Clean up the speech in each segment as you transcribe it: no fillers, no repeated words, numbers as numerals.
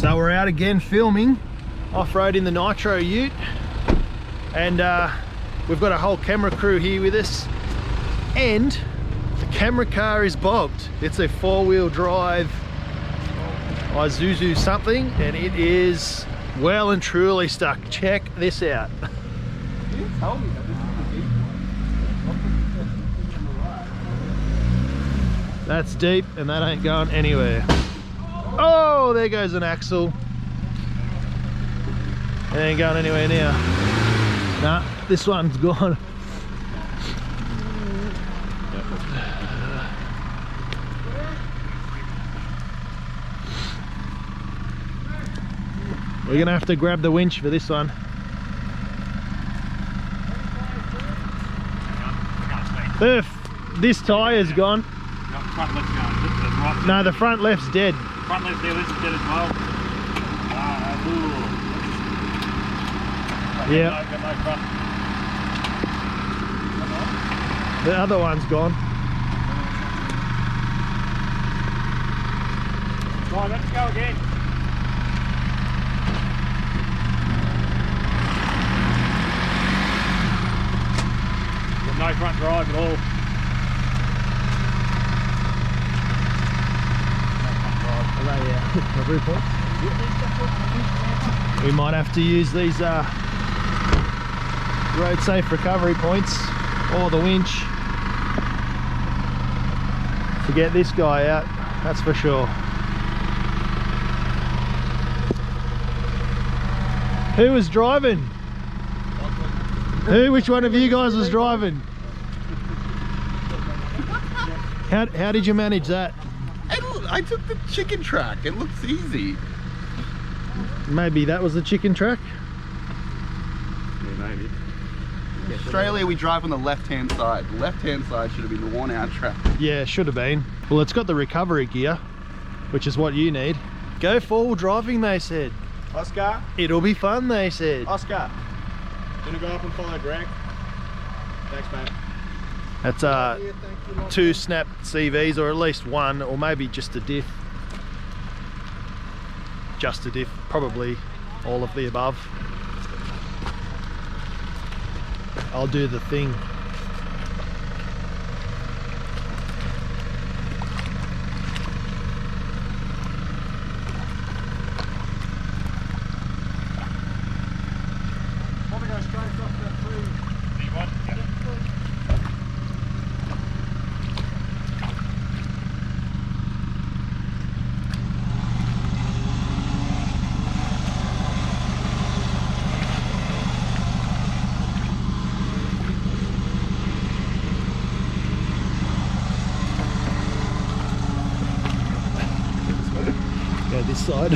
So we're out again filming off-roading the Nitro Ute, and we've got a whole camera crew here with us, and the camera car is bogged. It's a 4-wheel drive Isuzu something, and it is well and truly stuck. Check this out. You told me that this is the deep one. That's deep, and that ain't going anywhere. Oh, there goes an axle. It ain't going anywhere now. Nah, this one's gone. We're gonna have to grab the winch for this one. If this tyre's gone. Front left's gone. No, the front left's dead. Front left's there, this is dead as well. Yeah. The other one's gone. Right, let's go again. Got no front drive at all. Recovery points. We might have to use these Roadsafe recovery points or the winch to get this guy out, that's for sure. Who was driving? Which one of you guys was driving? How did you manage that? I took the chicken track. It looks easy. Maybe that was the chicken track? Yeah, maybe. In Australia, we drive on the left-hand side. The left-hand side should have been the worn-out track. Yeah, should have been. Well, it's got the recovery gear, which is what you need. Go four-wheel driving, they said. Oscar? It'll be fun, they said. Oscar? Gonna go up and follow Greg? Thanks, mate. That's 2 snap CVs, or at least one, or maybe just a diff. Just a diff, probably all of the above. I'll do the thing. Want to go straight across that tree? Do you want? Yeah. Go this side.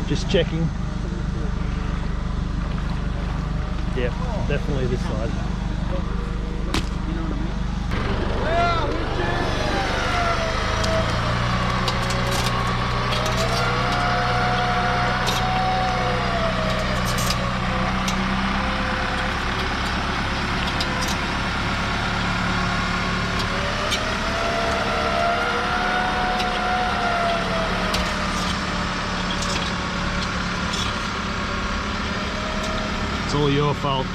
Just checking. Yep, definitely this side. It's all your fault.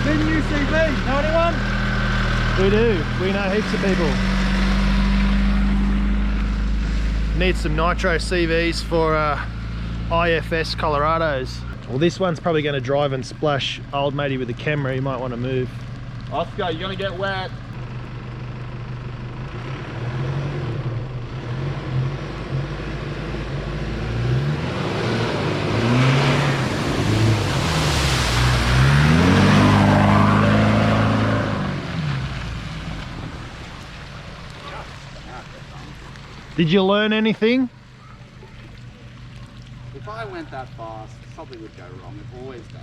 New CV, know anyone? We do. We know heaps of people. Need some Nitro CVs for IFS Colorados. Well, this one's probably going to drive and splash old matey with the camera. He might want to move. Oscar, you're gonna get wet. Did you learn anything? If I went that fast, something would go wrong. It always does.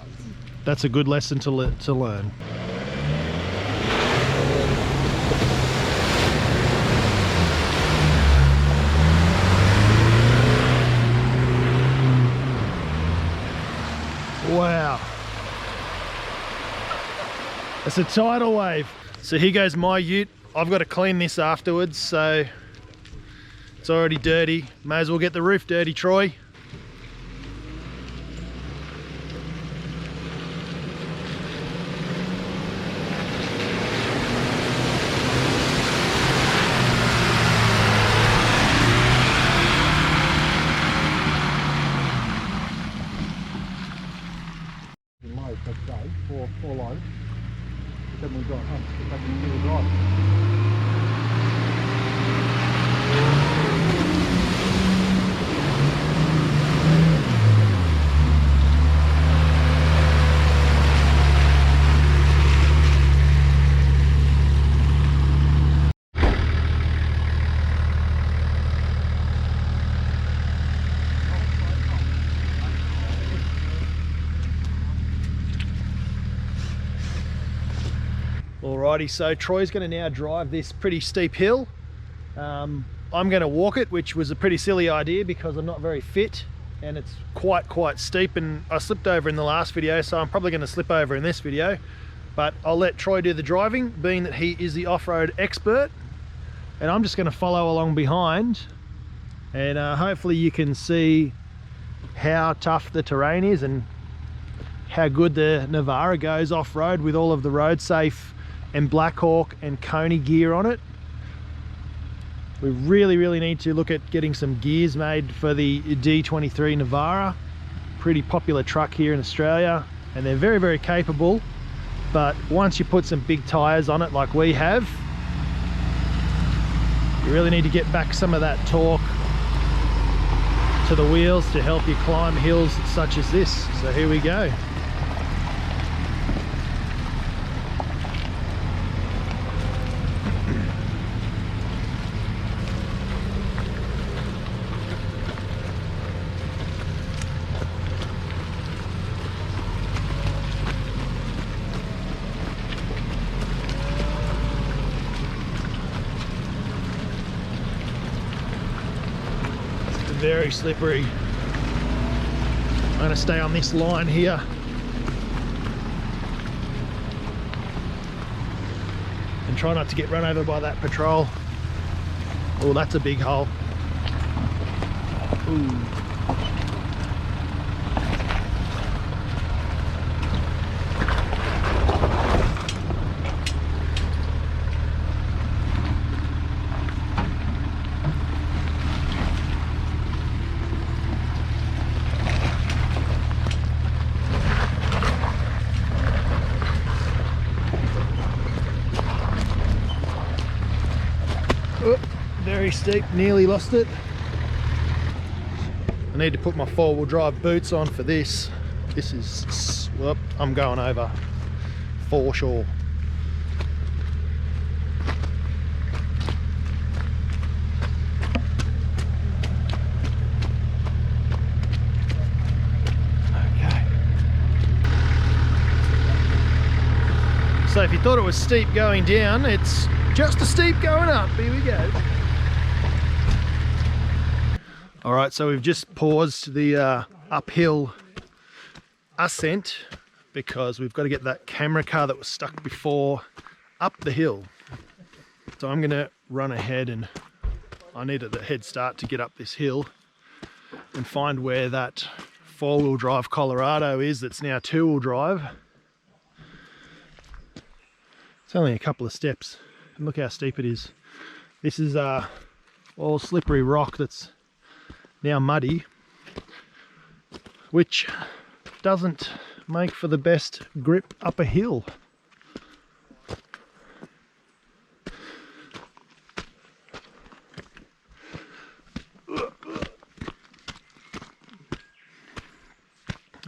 That's a good lesson to learn. Wow. It's a tidal wave. So here goes my ute. I've got to clean this afterwards, so it's already dirty. May as well get the roof dirty, Troy. Four loads. Then we've got back in the drive. Alrighty, so Troy's going to now drive this pretty steep hill. I'm going to walk it, which was a pretty silly idea because I'm not very fit and it's quite steep, and I slipped over in the last video, so I'm probably going to slip over in this video, but I'll let Troy do the driving, being that he is the off-road expert, and I'm just going to follow along behind, and hopefully you can see how tough the terrain is and how good the Navara goes off-road with all of the Roadsafe and Blackhawk and Coney gear on it. We really need to look at getting some gears made for the D23 Navara. Pretty popular truck here in Australia, and they're very capable, but once you put some big tires on it like we have, you really need to get back some of that torque to the wheels to help you climb hills such as this. So here we go. Very slippery. I'm going to stay on this line here. And try not to get run over by that patrol. Oh, that's a big hole. Ooh. Very steep, nearly lost it. I need to put my four-wheel drive boots on for this. This is, whoop, I'm going over for sure. Okay. So if you thought it was steep going down, it's just a steep going up. Here we go. All right, so we've just paused the uphill ascent because we've got to get that camera car that was stuck before up the hill. So I'm gonna run ahead, and I needed a head start to get up this hill and find where that four-wheel drive Colorado is that's now two-wheel drive. It's only a couple of steps, and look how steep it is. This is all slippery rock that's now muddy, which doesn't make for the best grip up a hill.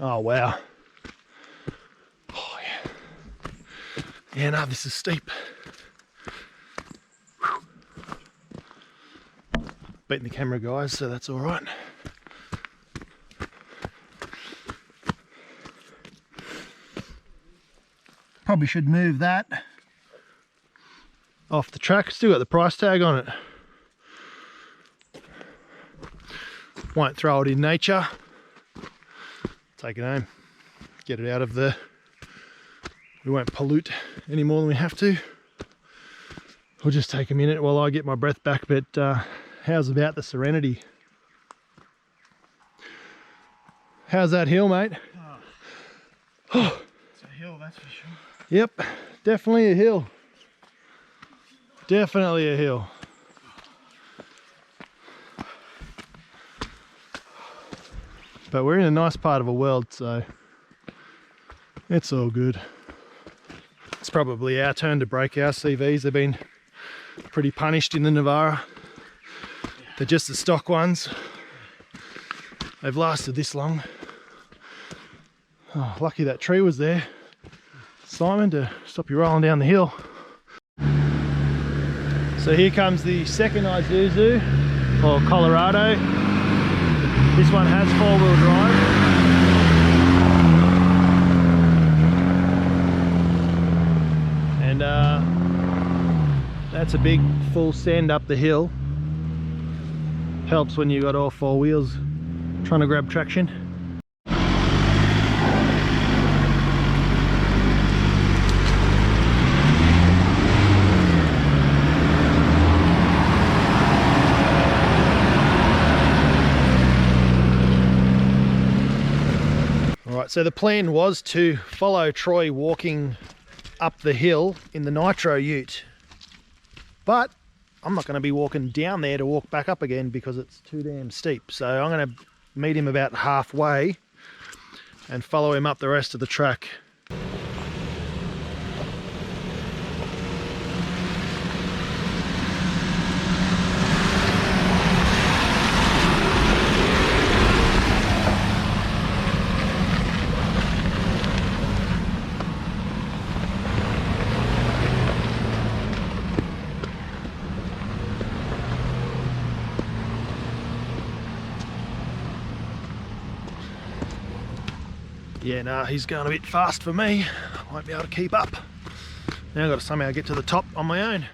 Oh wow. Oh yeah. Yeah, no, this is steep. Whew. beating the camera guys, so that's all right. Probably should move that off the track. Still got the price tag on it. Won't throw it in nature. Take it home. Get it out of the... We won't pollute any more than we have to. We'll just take a minute while I get my breath back, but how's about the Serenity? How's that hill, mate? Oh, it's a hill, that's for sure. Yep, definitely a hill. Definitely a hill. But we're in a nice part of the world, so it's all good. It's probably our turn to break our CVs. They've been pretty punished in the Navara. They're just the stock ones. They've lasted this long. Oh, lucky that tree was there, Simon, to stop you rolling down the hill. So here comes the second Isuzu, or Colorado. This one has four-wheel drive. And that's a big full send up the hill. Helps when you got all four wheels trying to grab traction. Alright, so the plan was to follow Troy walking up the hill in the Nitro Ute, but I'm not going to be walking down there to walk back up again because it's too damn steep. So I'm going to meet him about halfway and follow him up the rest of the track. Yeah, nah, he's going a bit fast for me. I won't be able to keep up. Now I've got to somehow get to the top on my own.